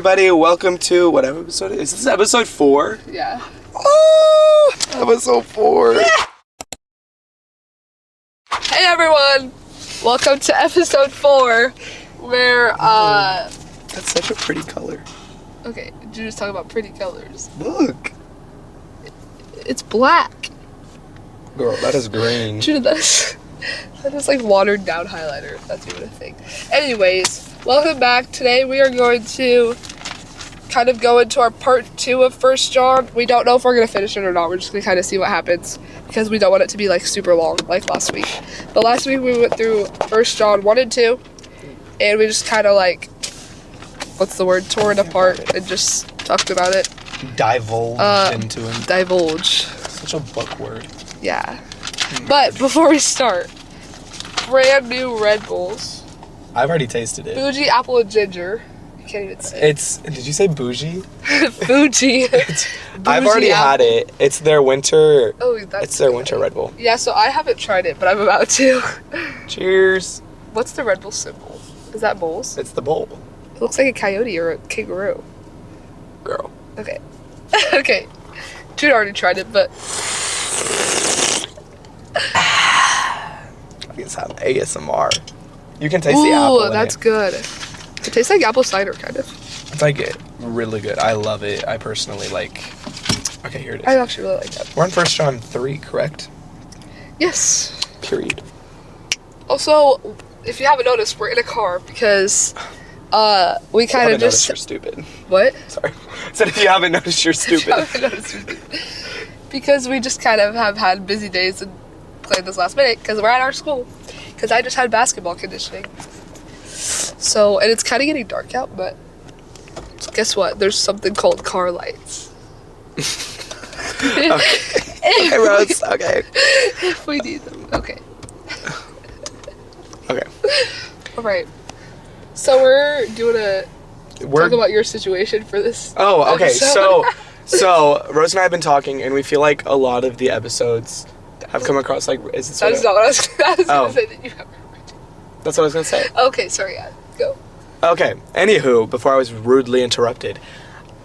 everybody. Welcome to what episode is this? Episode 4? Yeah. Oh, episode 4. Hey everyone! Welcome to episode 4, where, That's such a pretty color. Okay, did you just talk about pretty colors? Look. It's black. Girl, that is green. Jude, that is like watered down highlighter, if that's even a thing. Anyways, welcome back. Today we are going to kind of go into our part 2 of 1 John. We don't know if we're going to finish it or not. We're just going to kind of see what happens because we don't want it to be like super long like last week. But last week we went through 1 John 1 and 2 and we just kind of like, what's the word, tore it apart and just talked about it. Divulged into it. Divulge. Such a book word. Yeah. But before we start, brand new Red Bulls. I've already tasted it. Bougie, apple, and ginger. You can't even see it. Did you say bougie? Bougie. I've already had it. It's their winter. Oh, that's It's their winter Red Bull. Yeah, so I haven't tried it, but I'm about to. Cheers. What's the Red Bull symbol? Is that bulls? It's the bowl. It looks like a coyote or a kangaroo. Girl. Okay. Okay. Jude already tried it, but I guess have ASMR. You can taste the apple. Ooh, that's good. It tastes like apple cider, kind of. It's like really good. I love it. I personally like. Okay, here it is. I actually really like that. We're in 1 John 3, correct? Yes. Period. Also, if you haven't noticed, we're in a car because we kind of just. You're stupid. What? Sorry. I said if you haven't noticed, you're stupid. Because we just kind of have had busy days and played this last minute because we're at our school. Because I just had basketball conditioning. So, and it's kind of getting dark out, but guess what? There's something called car lights. Okay. Okay, Rose. Okay. If we need them. Okay. Okay. Alright. So we're doing talk about your situation for this. Oh, okay. episode. So Rose and I have been talking, and we feel like a lot of the episodes have come across like. Is this That is not what I was going to say that you have. That's what I was gonna say. Okay, sorry, yeah. Go. Okay. Anywho, before I was rudely interrupted,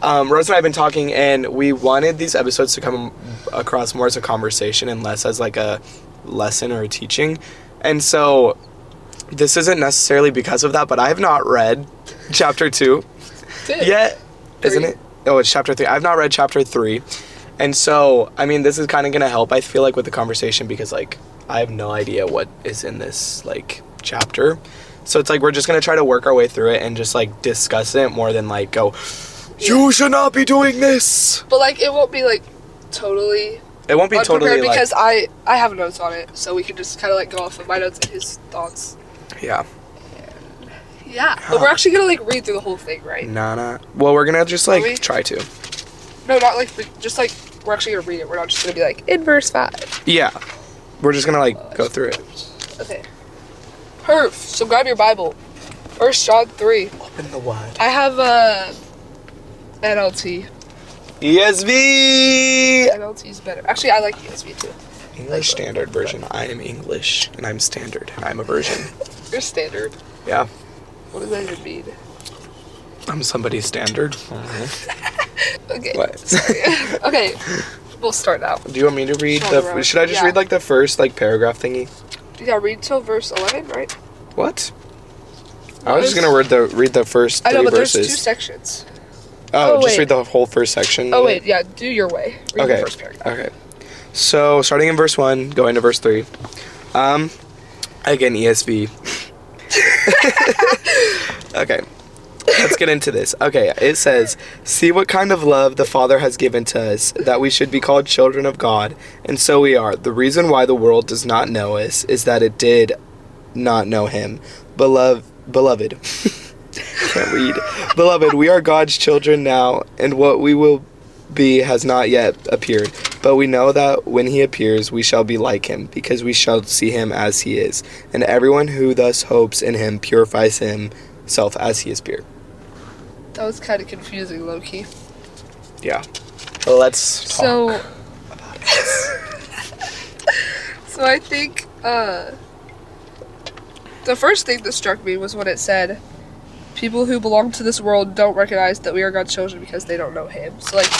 Rose and I have been talking, and we wanted these episodes to come across more as a conversation and less as like a lesson or a teaching. And so, this isn't necessarily because of that, but I have not read chapter 2 yet, isn't it? Oh, it's chapter 3. I've not read chapter 3. And so, I mean, this is kind of going to help, I feel like, with the conversation because, like, I have no idea what is in this, like, chapter. So it's like we're just going to try to work our way through it and just, like, discuss it more than, like, go, you should not be doing this. But, like, it won't be, like, totally... It won't be totally, like... because I have notes on it, so we can just kind of, like, go off of my notes and his thoughts. Yeah. Yeah, but we're actually gonna like read through the whole thing, right? Nah. Well, we're gonna just like try to. No, not like just like we're actually gonna read it. We're not just gonna be like in verse 5. Yeah, we're just gonna like go through it. Okay. Perf. So grab your Bible. 1 John 3. Open the word. I have NLT. ESV. NLT's better. Actually, I like ESV too. English Standard Version. I am English, and I'm standard, and I'm a version. You're standard. Yeah. What does that even mean? I'm somebody's standard. Okay. What? Okay. We'll start now. Do you want me to read should I just read like the first like paragraph thingy? Yeah, read till verse 11, right? What? I was just gonna read the first 3 I know, but verses. there's 2 sections. Oh, just wait. read the whole first section. Oh wait, yeah, do your way. Read the first paragraph. Okay. So starting in verse 1, going to verse 3. Again, ESV. Okay. Let's get into this. Okay, it says, "See what kind of love the Father has given to us, that we should be called children of God, and so we are. The reason why the world does not know us is that it did not know him. Beloved." Can't read. "Beloved, we are God's children now, and what we will be has not yet appeared. But we know that when he appears, we shall be like him, because we shall see him as he is. And everyone who thus hopes in him purifies himself as he is pure." That was kind of confusing, low-key. Yeah. Well, let's talk about it. So I think the first thing that struck me was when it said, people who belong to this world don't recognize that we are God's children because they don't know him. So, like,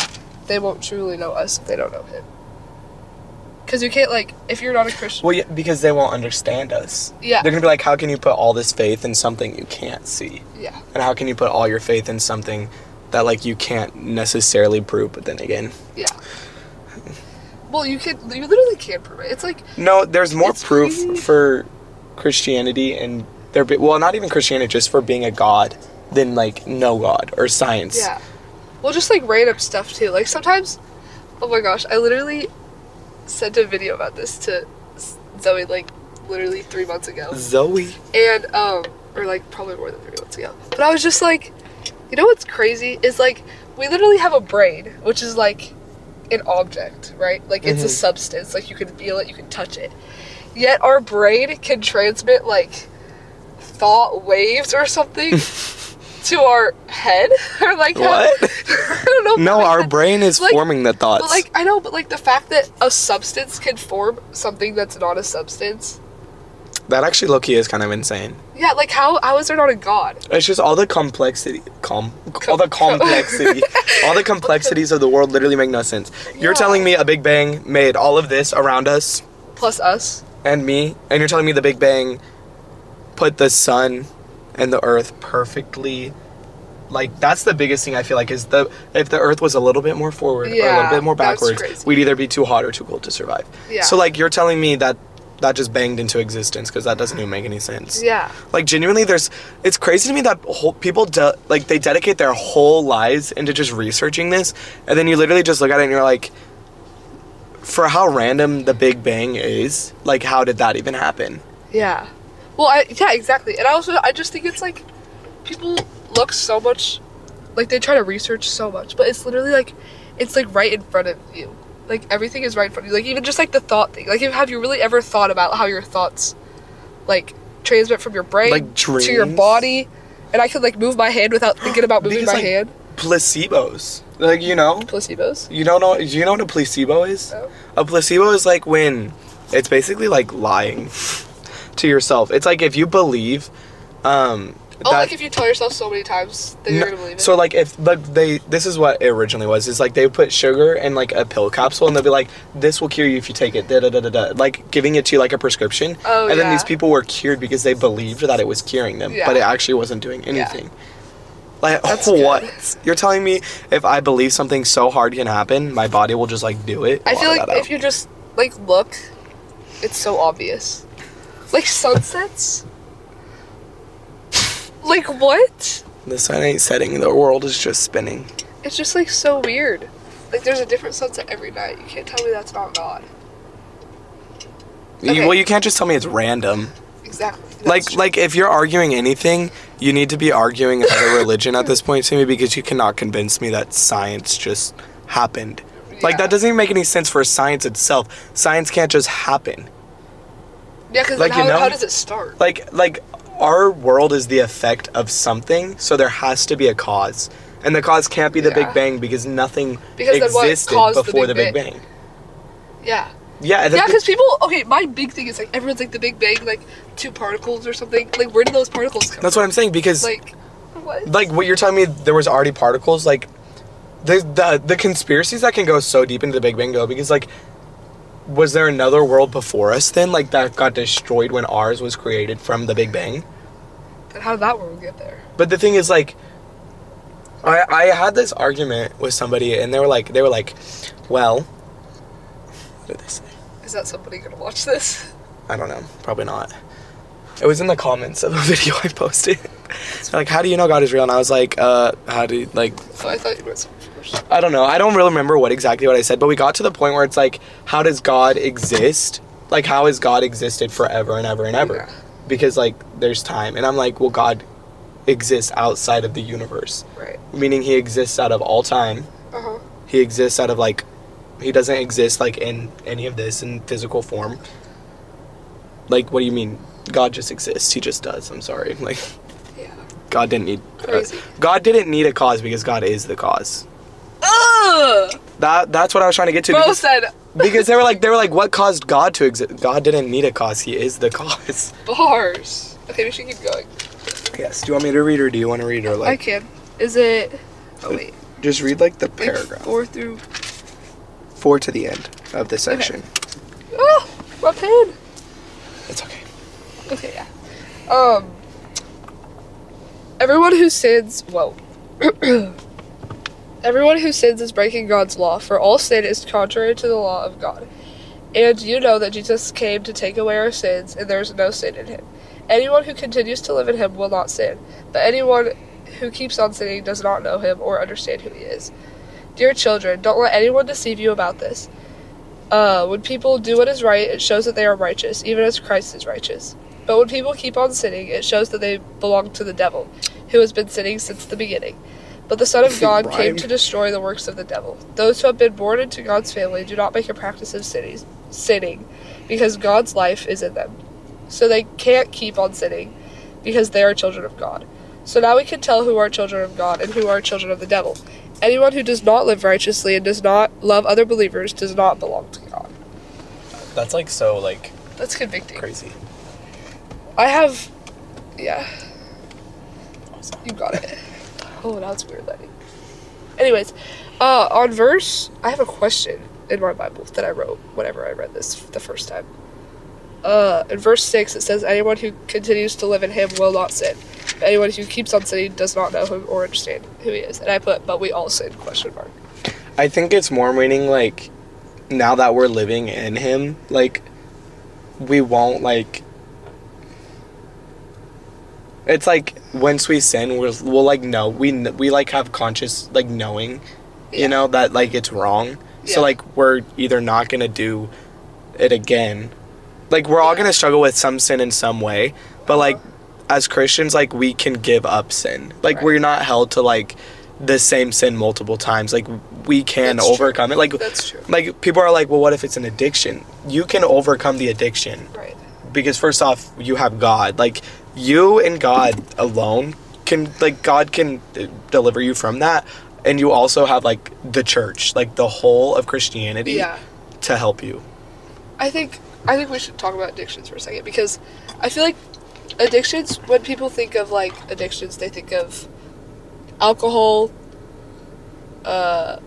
they won't truly know us if they don't know him. Because you can't, like, if you're not a Christian... Well, yeah, because they won't understand us. Yeah. They're going to be like, how can you put all this faith in something you can't see? Yeah. And how can you put all your faith in something that, like, you can't necessarily prove, but then again... Yeah. Well, you literally can't prove it. It's like... No, there's more proof crazy. for Christianity and... well, not even Christianity, just for being a god than, like, no god or science. Yeah. Well, just, like, random stuff, too. Like, sometimes... Oh, my gosh. I literally sent a video about this to Zoe, like, literally 3 months ago. Zoe? And, or, like, probably more than 3 months ago. But I was just like... You know what's crazy? Is, like, we literally have a brain, which is, like... an object, right? Like, it's a substance. Like, you can feel it, you can touch it. Yet our brain can transmit, like, thought waves or something to our head. Or, like, what? I don't know. No, our brain is like, forming the thoughts. But, like, I know, but, like, the fact that a substance can form something that's not a substance. That actually, low-key, is kind of insane. Yeah, like, how is there not a God? It's just all the complexity, all the complexities of the world literally make no sense. You're telling me a Big Bang made all of this around us, plus us, and me, and you're telling me the Big Bang put the sun and the Earth perfectly. Like, that's the biggest thing I feel like is if the Earth was a little bit more forward or a little bit more backwards, we'd either be too hot or too cold to survive. Yeah. So, like, you're telling me that just banged into existence, because that doesn't even make any sense. Yeah. Like, genuinely, it's crazy to me that people they dedicate their whole lives into just researching this, and then you literally just look at it and you're like, for how random the Big Bang is, like, how did that even happen? Yeah. Well, yeah, exactly. And I just think it's like, people look so much, like, they try to research so much, but it's literally like, it's like right in front of you. Like, everything is right in front of you. Like, even just, like, the thought thing. Like, have you really ever thought about how your thoughts, like, transmit from your brain like to your body? And I could, like, move my hand without thinking about moving my hand. Placebos. Like, you know? Placebos? You don't know? Do you know what a placebo is? No. A placebo is like when it's basically like lying to yourself. It's like if you believe, like if you tell yourself so many times that you're gonna believe it. So like if this is what it originally was. Is like they would put sugar in like a pill capsule and they'll be like, this will cure you if you take it. Da da da da da. Like giving it to you like a prescription. Oh, and then these people were cured because they believed that it was curing them, but it actually wasn't doing anything. Yeah. Like, that's what? Good. You're telling me if I believe something so hard can happen, my body will just like do it? I feel like if you just like look, it's so obvious. Like sunsets. Like, what? The sun ain't setting, the world is just spinning. It's just, like, so weird. Like, there's a different sunset every night. You can't tell me that's not God. Okay. Well, you can't just tell me it's random. Exactly. Like, if you're arguing anything, you need to be arguing another religion at this point to me, because you cannot convince me that science just happened. Yeah. Like, that doesn't even make any sense for science itself. Science can't just happen. Yeah, because like, how does it start? Like, our world is the effect of something, so there has to be a cause. And the cause can't be the Big Bang, because nothing existed before the Big Bang. Yeah. Yeah, because people... Okay, my big thing is, like, everyone's like, the Big Bang, like, 2 particles or something. Like, where did those particles come from? That's what I'm saying, because... Like, what? Like, what you're telling me, there was already particles, like... The conspiracies that can go so deep into the Big Bang go, because, like... Was there another world before us then? Like, that got destroyed when ours was created from the Big Bang? Then how did that world get there? But the thing is, like... I had this argument with somebody, and they were like, well... What did they say? Is that somebody gonna watch this? I don't know. Probably not. It was in the comments of a video I posted. Like, how do you know God is real? And I was like, how do you, like... Oh, I thought you were something first. I don't know. I don't really remember what I said, but we got to the point where it's like, how does God exist? Like, how has God existed forever and ever and ever? Yeah. Because, like, there's time. And I'm like, well, God exists outside of the universe. Right. Meaning he exists out of all time. Uh-huh. He exists out of, like... He doesn't exist, like, in any of this in physical form. Like, what do you mean? God just exists. He just does. I'm sorry. Like, yeah. God didn't need... Crazy. God didn't need a cause because God is the cause. Ugh! That's what I was trying to get to. Bro said... Because they were like, what caused God to exist? God didn't need a cause. He is the cause. Bars. Okay, we should keep going. Yes. Do you want me to read, or do you want to read, or like? I can. Is it? Oh wait. Just read like the Like paragraph. 4 to the end of the section. Okay. Oh, my pen. It's okay. Okay, yeah. Everyone who sins, everyone who sins is breaking God's law, for all sin is contrary to the law of God. And you know that Jesus came to take away our sins, and there is no sin in him. Anyone who continues to live in him will not sin, but anyone who keeps on sinning does not know him or understand who he is. Dear children, don't let anyone deceive you about this. When people do what is right, it shows that they are righteous, even as Christ is righteous. But when people keep on sinning, it shows that they belong to the devil, who has been sinning since the beginning. But the Son of God came to destroy the works of the devil. Those who have been born into God's family do not make a practice of sinning, because God's life is in them. So they can't keep on sinning, because they are children of God. So now we can tell who are children of God and who are children of the devil. Anyone who does not live righteously and does not love other believers does not belong to God. That's like so like. That's convicting. Crazy. Yeah. You got it. Oh, now it's weird lighting. Anyways, on verse, I have a question in my Bible that I wrote whenever I read this the first time. In verse 6, it says, anyone who continues to live in him will not sin. But anyone who keeps on sinning does not know him or understand who he is. And I put, but we all sin, ? I think it's more meaning, like, now that we're living in him, like, we won't, like, it's like, once we sin, we'll like, know, we like, have conscious, like, knowing, you know, that, like, it's wrong. Yeah. So, like, we're either not gonna do it again. Like, we're all gonna struggle with some sin in some way, but, like, as Christians, like, we can give up sin. Like, we're not held to, like, the same sin multiple times. Like, we can overcome it. Like, that's true. Like, people are like, well, what if it's an addiction? You can overcome the addiction. Right. Because first off, you have God. Like, you and God alone can, like, God can deliver you from that. And you also have, like, the church, like, the whole of Christianity to help you. I think we should talk about addictions for a second, because I feel like addictions, when people think of, like, addictions, they think of alcohol, I'm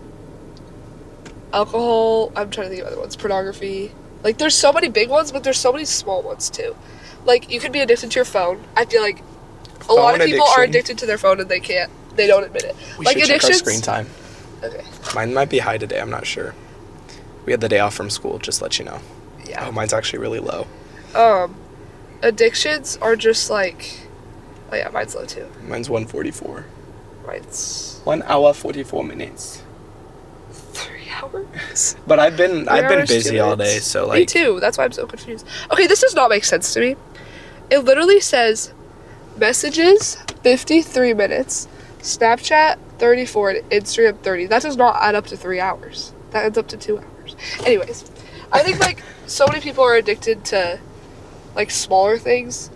trying to think of other ones, pornography. Like, there's so many big ones, but there's so many small ones, too. Like, you could be addicted to your phone. I feel like a lot of people are addicted to their phone and they don't admit it. We like, should check our screen time. Okay. Mine might be high today, I'm not sure. We had the day off from school, just to let you know. Yeah. Oh, mine's actually really low. Addictions are just like, oh yeah, mine's low too. Mine's 1:44. Mine's 1 hour 44 minutes. 3 hours. But I've been busy all day, so like. Me too. That's why I'm so confused. Okay, this does not make sense to me. It literally says messages 53 minutes, Snapchat 34, and Instagram 30. That does not add up to 3 hours. That adds up to 2 hours. Anyways, I think like so many people are addicted to like smaller things,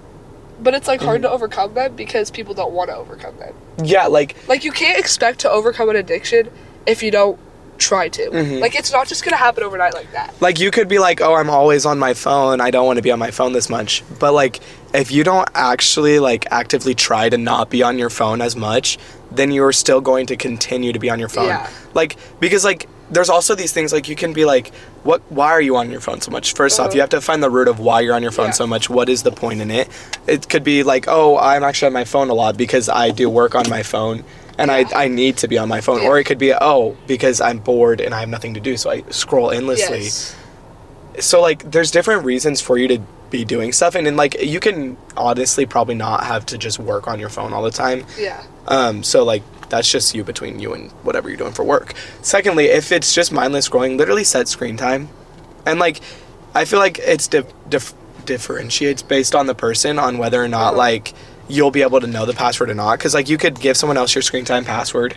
but it's like hard to overcome them because people don't want to overcome them. Yeah, like you can't expect to overcome an addiction if you don't try to. Like, it's not just gonna happen overnight like that. Like, you could be like, oh, I'm always on my phone, I don't want to be on my phone this much, but like if you don't actually like actively try to not be on your phone as much, then you're still going to continue to be on your phone. Yeah. Like, because like there's also these things, like, you can be like, why are you on your phone so much? First off, you have to find the root of why you're on your phone so much. What is the point in it? It could be like, oh, I'm actually on my phone a lot because I do work on my phone and I need to be on my phone. Or it could be, oh, because I'm bored and I have nothing to do, so I scroll endlessly. Yes. So, like, there's different reasons for you to be doing stuff, and then, like, you can honestly probably not have to just work on your phone all the time. Yeah. So, like, that's just between you and whatever you're doing for work. Secondly, if it's just mindless scrolling, literally set screen time. And, like, I feel like it's differentiates based on the person on whether or not, like, you'll be able to know the password or not. Because, like, you could give someone else your screen time password,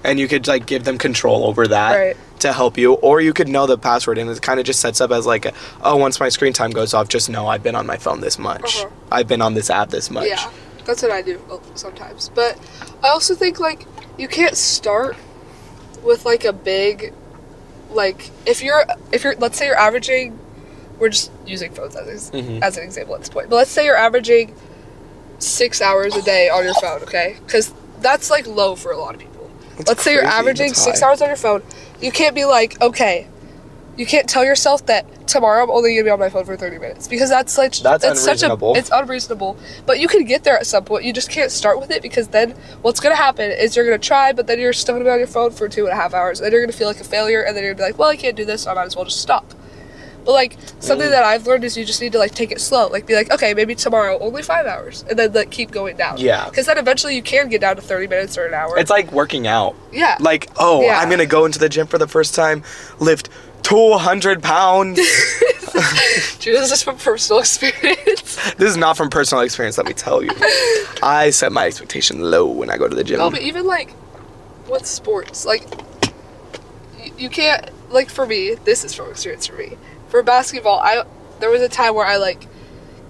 and you could, like, give them control over that to help you. Or you could know the password, and it kind of just sets up as, like, once my screen time goes off, just know I've been on my phone this much. I've been on this app this much. Yeah, that's what I do sometimes. But I also think, like, you can't start with, like, a big, like, if you're, let's say you're averaging, we're just using phones as an example at this point, but let's say you're averaging 6 hours a day on your phone, okay? Because that's, like, low for a lot of people. Let's say you're averaging 6 hours on your phone. You can't be like, okay, you can't tell yourself that tomorrow I'm only going to be on my phone for 30 minutes. Because that's unreasonable. It's unreasonable. But you can get there at some point. You just can't start with it, because then what's going to happen is you're going to try, but then you're still going to be on your phone for 2.5 hours. And then you're going to feel like a failure, and then you're going to be like, well, I can't do this, so I might as well just stop. But, like, something that I've learned is you just need to, like, take it slow. Like, be like, okay, maybe tomorrow only 5 hours. And then, like, keep going down. Yeah. Because then eventually you can get down to 30 minutes or an hour. It's like working out. Yeah. Like, I'm going to go into the gym for the first time, lift 200 pounds. Dude, this is from personal experience. This is not from personal experience, let me tell you. I set my expectation low when I go to the gym. No, but even, like, with sports, like, you can't, like, for me, this is from experience for me. For basketball, there was a time where I, like,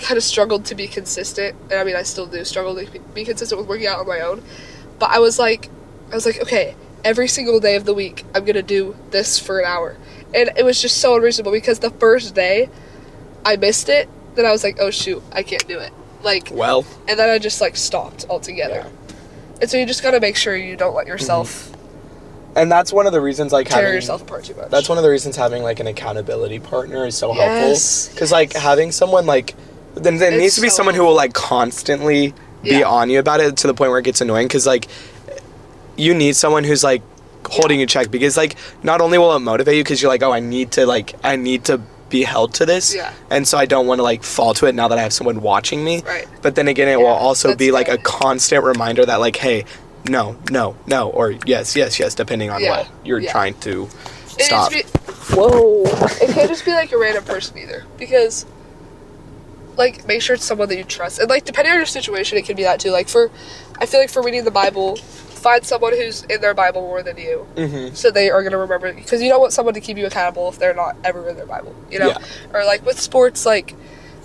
kind of struggled to be consistent. And, I mean, I still do struggle to be consistent with working out on my own. But I was like, okay, every single day of the week, I'm going to do this for an hour. And it was just so unreasonable, because the first day I missed it. Then I was like, oh, shoot, I can't do it. Like, well. And then I just, like, stopped altogether. Yeah. And so you just got to make sure you don't let yourself... And that's one of the reasons, like, tear yourself apart too much. That's one of the reasons having, like, an accountability partner is so helpful. Because, like, having someone, like, then there needs to be someone who will, like, constantly be on you about it to the point where it gets annoying. Because, like, you need someone who's, like, holding you check. Because, like, not only will it motivate you because you're like, oh, I need to be held to this. Yeah. And so I don't want to, like, fall to it now that I have someone watching me. Right. But then again, it will also be, like, a constant reminder that, like, hey, no, or yes, depending on what you're trying to stop. Whoa. It can't just be, like, a random person either. Because, like, make sure it's someone that you trust. And, like, depending on your situation, it can be that too. Like, I feel like for reading the Bible, find someone who's in their Bible more than you. Mm-hmm. So they are going to remember it. Because you don't want someone to keep you accountable if they're not ever in their Bible, you know? Yeah. Or, like, with sports, like,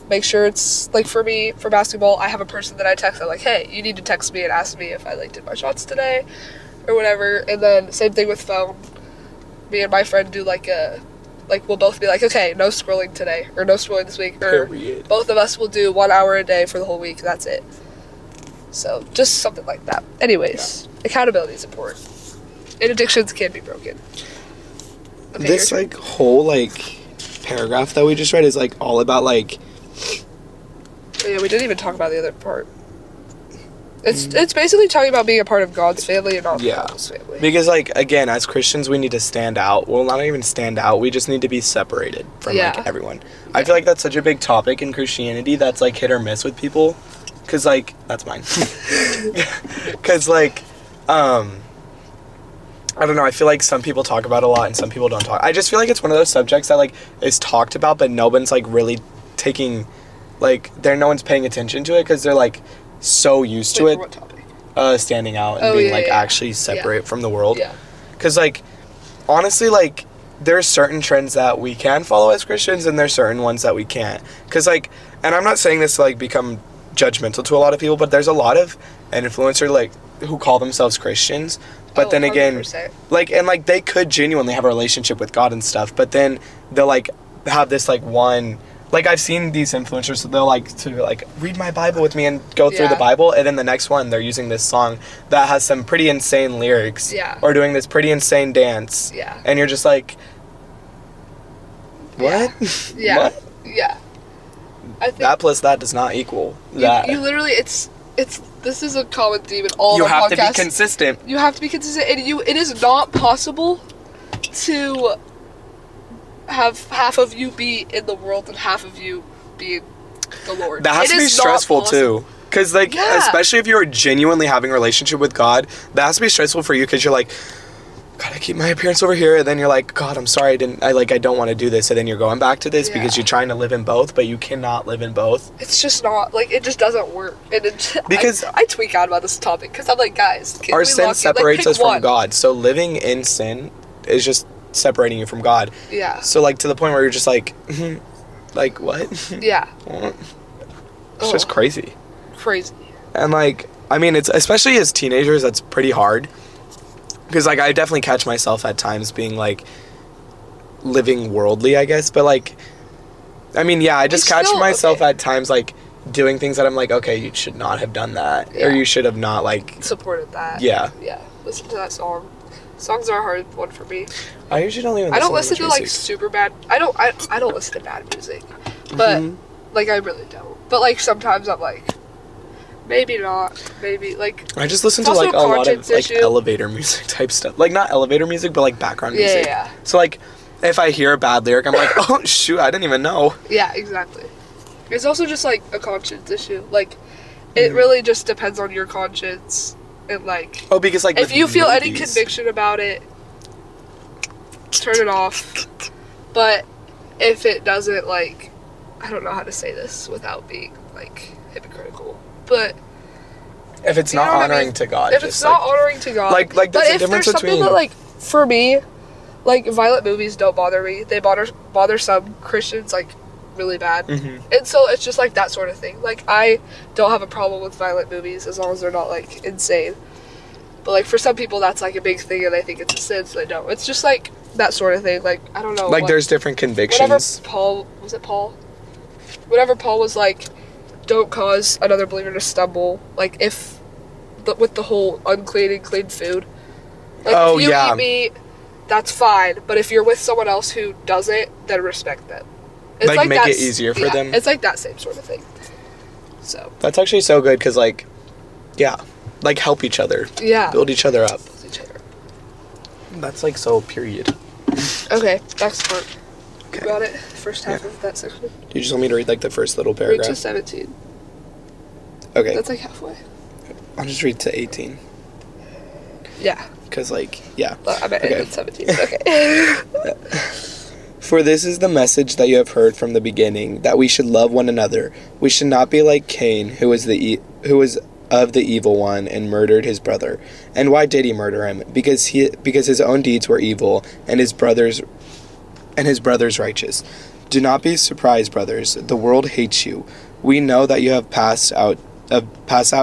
make sure it's, like, for me, for basketball, I have a person that I text. I'm like, hey, you need to text me and ask me if I, like, did my shots today or whatever. And then same thing with phone. Me and my friend do, like, we'll both be like, okay, no scrolling today or no scrolling this week. Or both of us will do 1 hour a day for the whole week. That's it. So just something like that. Anyways, accountability is important. And addictions can be broken. Okay, this, like, whole, like, paragraph that we just read is, like, all about, like... Oh, yeah, we didn't even talk about the other part. It's basically talking about being a part of God's family and not God's family. Because, like, again, as Christians, we need to stand out. Well, not even stand out. We just need to be separated from, like, everyone. Yeah. I feel like that's such a big topic in Christianity that's, like, hit or miss with people. Because, like, that's mine. Because, like, I don't know, I feel like some people talk about it a lot and some people don't talk. I just feel like it's one of those subjects that, like, is talked about, but no one's, like, really taking, like, no one's paying attention to it because they're, like, so used to it. What topic? Standing out and being, actually separate from the world. Yeah. Because, like, honestly, like, there's certain trends that we can follow as Christians and there's certain ones that we can't. Because, like, and I'm not saying this to, like, become judgmental to a lot of people, but there's a lot of influencers, like, who call themselves Christians, but then again, 100%. Like, and, like, they could genuinely have a relationship with God and stuff, but then they'll, like, have this, like, one, like, I've seen these influencers, so they'll, like, to, like, read my Bible with me and go through the Bible, and then the next one, they're using this song that has some pretty insane lyrics, or doing this pretty insane dance, and you're just like, what? What? Yeah. I think that plus that does not equal that. You literally, it's this is a common theme in all you of our podcasts. You have to be consistent. You have to be consistent, and it is not possible to have half of you be in the world and half of you be in the Lord. That has to be stressful too. Because, like, especially if you're genuinely having a relationship with God, that has to be stressful for you because you're like, gotta keep my appearance over here, and then you're like, God, I'm sorry, I don't want to do this, and then you're going back to this because you're trying to live in both, but you cannot live in both. It's just not, like, it just doesn't work. And because I tweak out about this topic because I'm like, guys, our sin separates us from God, so living in sin is just separating you from God. Yeah. So, like, to the point where you're just like, like, what? Yeah. It's just crazy. And, like, I mean, it's especially as teenagers, that's pretty hard. Because, like, I definitely catch myself at times being, like, living worldly, I guess. But, like, I mean, yeah, I just catch myself at times, like, doing things that I'm like, okay, you should not have done that, Yeah. or you should have not like. supported that. Yeah. Yeah. Listen to that song. Songs are a hard one for me. I usually don't even. I don't listen listen to much like music. super bad. I don't listen to bad music, but like I really don't. But like sometimes I'm like, maybe not. Maybe like. I just listen It's to like also a a lot of conscience like issue. elevator music type stuff. Like not elevator music, but like background music. Yeah. So like, if I hear a bad lyric, I'm like, oh shoot, I didn't even know. Yeah. Exactly. It's also just like a conscience issue. Like, it really just depends on your conscience and like. Oh, because like If with you feel any movies- conviction about it, turn it off. But if it doesn't, like, I don't know how to say this without being like hypocritical, but if it's you not know what I honoring mean? to God, if just it's not like, honoring to God, like but there's a if difference there's something between that like for me, like violent movies don't bother me. They bother some Christians like really bad, Mhm. and so it's just like that sort of thing. Like I don't have a problem with violent movies as long as they're not like insane. But like for some people that's like a big thing and they think it's a sin, so they don't. It's just like that sort of thing. Like I don't know. like what- there's different Whenever convictions. Paul whenever Paul was like, don't cause another believer to stumble. Like if with the whole unclean and clean food. Like Oh, if you yeah. eat meat, that's fine. But if you're with someone else who doesn't, then respect them. It's Like, make that it easier for them. It's like that same sort of thing. So That's actually so good because like, yeah, like help each other, yeah, build each other up. each other. That's like so period. Okay, next part. Okay. You got it. First half of that section. You just want me to read like the first little Read paragraph? to 17. Okay, That's like halfway. I'll just read to 18 Yeah, because like, yeah. I meant Okay. 17. Okay. For this is the message that you have heard from the beginning, that we should love one another. We should not be like Cain, who was of the evil one and murdered his brother. And why did he murder him? Because his own deeds were evil, and his brothers righteous. Do not be surprised, brothers. The world hates you. We know that you have passed out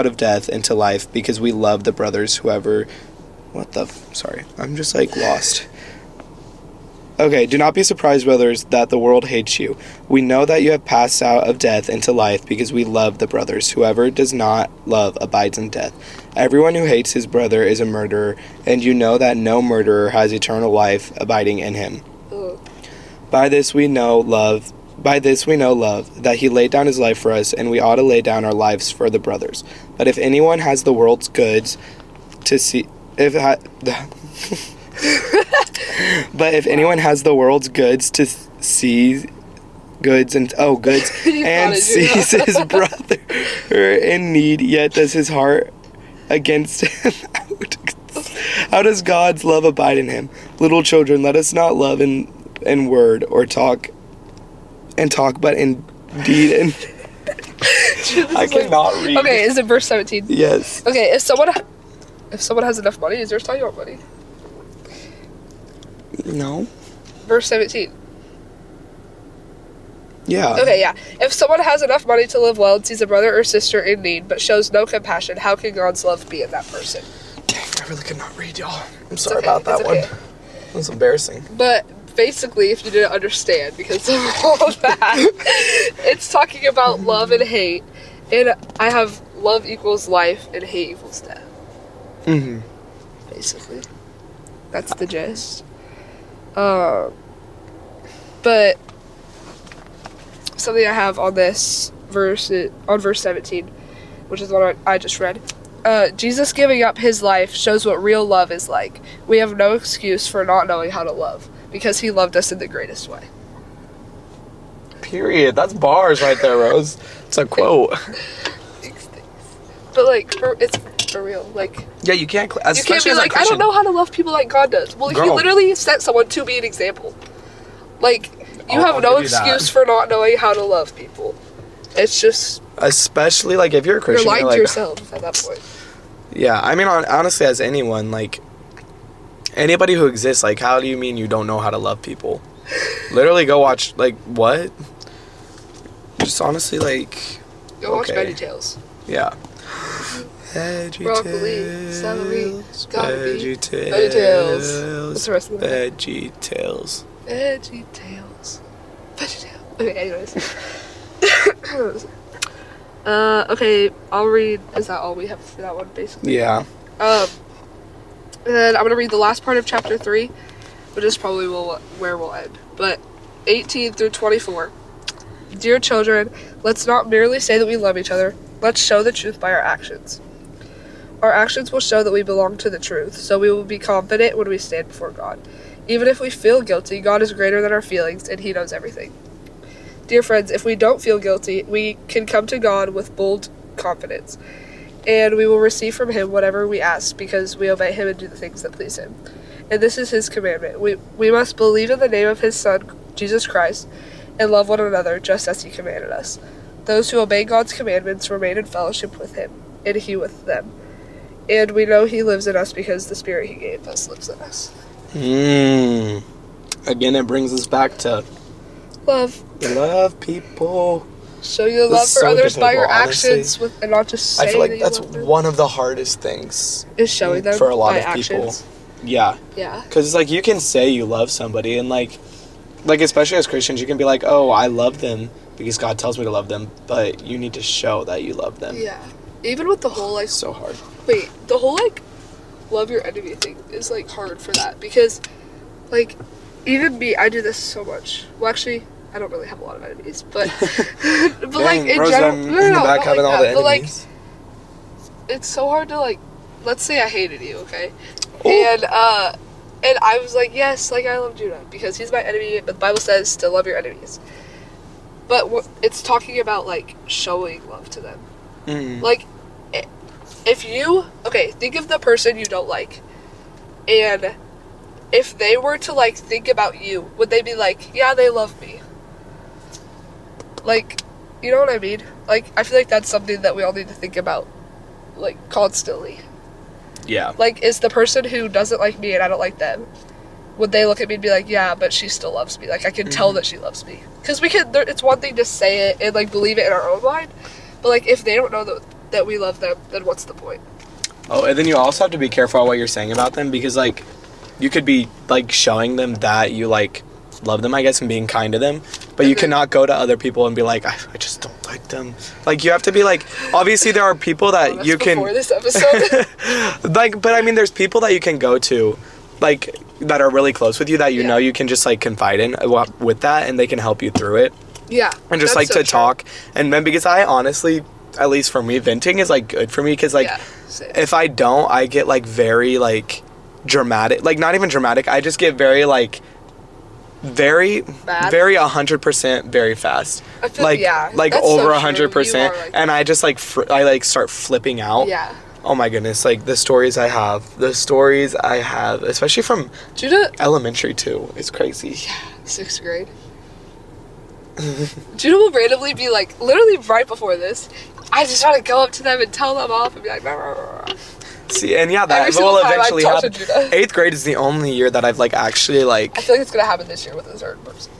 of death into life, because we love the brothers. Sorry, I'm just like lost. Okay, do not be surprised, brothers, that the world hates you. We know that you have passed out of death into life, because we love the brothers. Whoever does not love abides in death. Everyone who hates his brother is a murderer, and you know that no murderer has eternal life abiding in him. Ugh. By this we know love, that he laid down his life for us, and we ought to lay down our lives for the brothers. But if anyone has the world's goods to see... But if anyone has the world's goods to see goods and You and got it, sees his brother in need, yet does his heart against him how does God's love abide in him? Little children, let us not love in word or talk, but in deed and I cannot read. Okay, is it verse 17? Yes. Okay, if someone has enough money, is yours talking about money? No. Verse 17. Yeah. Okay, yeah. If someone has enough money to live well and sees a brother or sister in need, but shows no compassion, how can God's love be in that person? Dang, I really could not read, y'all. I'm sorry okay, about that it's one. okay. That's embarrassing. But basically, if you didn't understand, because of all of that, it's talking about love and hate. And I have love equals life and hate equals death. Mm-hmm. Basically. That's the gist. But something I have on this verse, on verse 17, which is the one I just read. Jesus giving up his life shows what real love is like. We have no excuse for not knowing how to love, because he loved us in the greatest way. Period. That's bars right there, Rose. It's a quote. Thanks. But like, it's for real. Like, Yeah, you can't. you can't Especially be as a like, I don't Christian. know how to love people like God does. Well, he Girl. literally sent someone to be an example. Like, you I'll have no give you that. excuse for not knowing how to love people. It's just, Especially like if you're a Christian, you're lying like, to yourself at that point. Yeah, I mean, honestly, as anyone, like anybody who exists, like, how do you mean you don't know how to love people? Literally, go watch. Like, what? Just honestly, like, Go watch okay. VeggieTales. yeah. Veggie Broccoli, celery, gotta be VeggieTales. What's the rest of the VeggieTales. VeggieTales. VeggieTales. Okay, anyways. Okay, I'll read. Is that all we have for that one, basically? Yeah. And then I'm gonna read the last part of chapter 3, which is probably where we'll end. But 18 through 24. Dear children, let's not merely say that we love each other. Let's show the truth by our actions. Our actions will show that we belong to the truth, so we will be confident when we stand before God. Even if we feel guilty, God is greater than our feelings, and He knows everything. Dear friends, if we don't feel guilty, we can come to God with bold confidence, and we will receive from Him whatever we ask, because we obey Him and do the things that please Him. And this is His commandment. We must believe in the name of His Son, Jesus Christ, and love one another just as He commanded us. Those who obey God's commandments remain in fellowship with Him, and He with them. And we know He lives in us because the Spirit He gave us lives in us. Again, it brings us back to love. Love people. Show your love for others by your actions, and not just saying. I feel like that that's you love them. one of the hardest things. Is showing them for a lot by of people. actions. Yeah. Yeah. Because it's like you can say you love somebody, and like especially as Christians, you can be like, oh, I love them because God tells me to love them, but you need to show that you love them. Yeah. Even with the whole like. So hard. Wait, the whole like love your enemy thing is like hard for that because like even me, I do this so much. Well, actually, I don't really have a lot of enemies, but but Dang, like in Rosa, general, in the back not having like all that, the but like enemies. it's so hard to like. Let's say I hated you, okay, Ooh. and I was like, yes, like I love Judah because he's my enemy, but the Bible says to love your enemies. But it's talking about like showing love to them, like. If you, think of the person you don't like, and if they were to, like, think about you, would they be like, yeah, they love me? Like, you know what I mean? Like, I feel like that's something that we all need to think about, like, constantly. Yeah. Like, is the person who doesn't like me and I don't like them, would they look at me and be like, yeah, but she still loves me? Like, I can tell that she loves me. Because it's one thing to say it and, like, believe it in our own mind, but, like, if they don't know that we love them, then what's the point? Oh, and then you also have to be careful what you're saying about them because, like, you could be, like, showing them that you, like, love them, I guess, and being kind to them, but you cannot go to other people and be like, I just don't like them. Like, you have to be, like, obviously there are people that you can... before this episode. like, but, I mean, there's people that you can go to, like, that are really close with you that you know you can just, like, confide in with that, and they can help you through it. Yeah. And just, like, to talk. And then, because I honestly... At least for me, venting is, like, good for me because, like, if I don't, I get, like, very, like, dramatic. Like, not even dramatic. I just get very, like, very 100% very fast. I feel, like over 100%. Like, and I just, like, I, like, start flipping out. Yeah. Oh, my goodness. Like, the stories I have, especially from Judah, elementary, too, is crazy. Yeah, 6th grade. Judah will randomly be like, literally right before this, I just want to go up to them and tell them off and be like, rah, rah, rah. See, and yeah, that will eventually happen. 8th grade is the only year that I've, like, actually, like... I feel like it's going to happen this year with a certain person.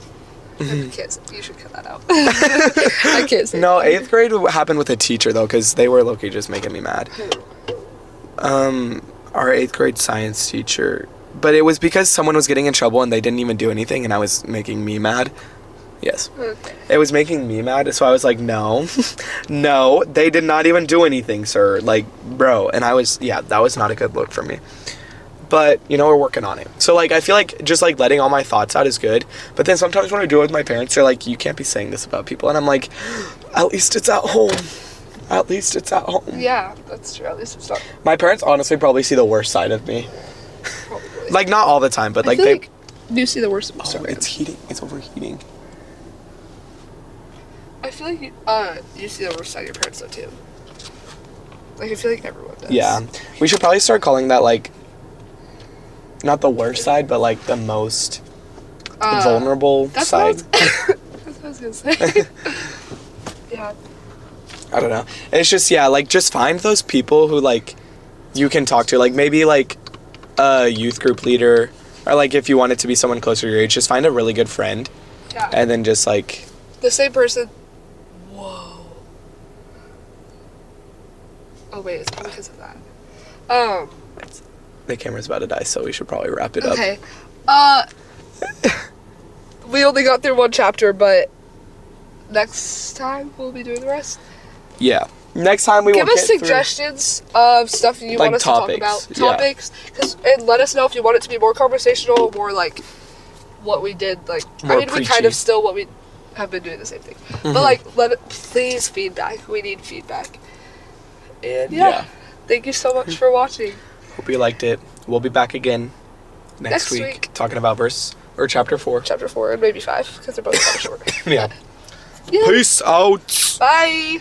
You should cut that out. I can't say No, that. 8th grade happened with a teacher, though, because they were low-key just making me mad. Our 8th grade science teacher. But it was because someone was getting in trouble and they didn't even do anything, and I was making me mad. Yes. Okay. It was making me mad, so I was like, no. No, they did not even do anything, sir. Like, bro. And I was, that was not a good look for me. But, we're working on it. So, like, I feel like just, like, letting all my thoughts out is good. But then sometimes when I do it with my parents, they're like, you can't be saying this about people. And I'm like, at least it's at home. At least it's at home. Yeah, that's true. At least it's not. My parents honestly probably see the worst side of me. Probably. Like, not all the time, but, like, they... do see the worst of me. Oh, it's heating. It's overheating. I feel like you see the worst side of your parents though too. Like I feel like everyone does. Yeah, we should probably start calling that like not the worst side, but like the most vulnerable side. That's what I was gonna say. Yeah. I don't know. It's just like just find those people who like you can talk to, like maybe like a youth group leader, or like if you want it to be someone closer to your age, just find a really good friend. Yeah. And then just like the same person. Oh wait, it's probably because of that. The camera's about to die, so we should probably wrap it up. Okay. We only got through one chapter, but next time we'll be doing the rest. Yeah. Next time we give will us suggestions of stuff you like want us topics. to talk about. Topics. And let us know if you want it to be more conversational, more like what we did. Like, More we kind preachy. of still what we have been doing the same thing. But like, please feedback. We need feedback. And yeah. Thank you so much for watching. Hope you liked it. We'll be back again next week talking about chapter 4. Chapter 4 and maybe 5 because they're both kind of short. Yeah. Yeah. Peace out. Bye.